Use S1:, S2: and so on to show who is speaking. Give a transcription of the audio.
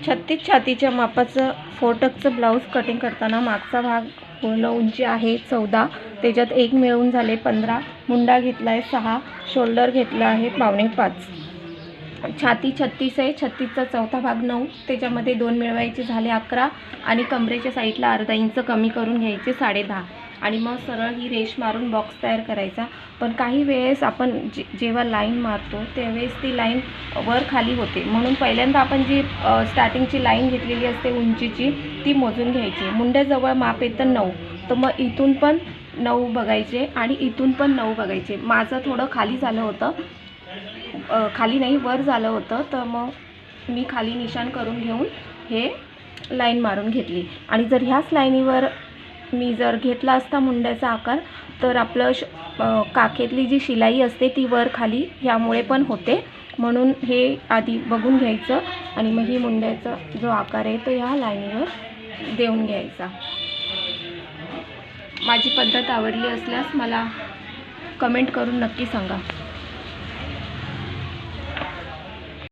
S1: 36 छातीच्या मापाचं 4 blouse cutting करताना मागचा भाग पूर्ण उंची आहे 14, त्याच्यात 1 मिळून झाले 15, मुंडा घेतला आहे 6, शोल्डर घेतला आहे 4.25, छाती 36 आहे, 36चा चौथा भाग 9, त्याच्यामध्ये 2 मिळवायचे झाले 11 आणि कमरेच्या साईडला अर्धा इंच कमी करून घ्यायचे 10.5 आणि मग सरळ ही रेष मारून बॉक्स तयार करायचा। पण काही वेळेस आपण जेव्हा लाईन मारतो त्यावेळेस ती लाईन वर खाली होते, म्हणून पहिल्यांदा आपण जी स्टार्टिंगची लाईन घेतलेली असते उंचीची ती मोजून घ्यायची। मुंड्याजवळ माप येतं 9, तर मग इथून पण 9 बघायचे आणि इथून पण 9 बघायचे। माझं थोडं खाली झालं होतं, खाली नाही वर झालं होतं, तर मग मी खाली निशाण करून घेऊन हे लाईन मारून घेतली। आणि जर ह्याच लाईनीवर मी जर घेतला असता मुंड्याचा आकार तर आपलं काखेतली जी शिलाई असते ती वर खाली ह्यामुळे पण होते, म्हणून हे आधी बघून घ्यायचं आणि मग ही मुंड्याचा जो आकार आहे तो ह्या लाईनीवर देऊन घ्यायचा। माझी पद्धत आवडली असल्यास मला कमेंट करून नक्की सांगा।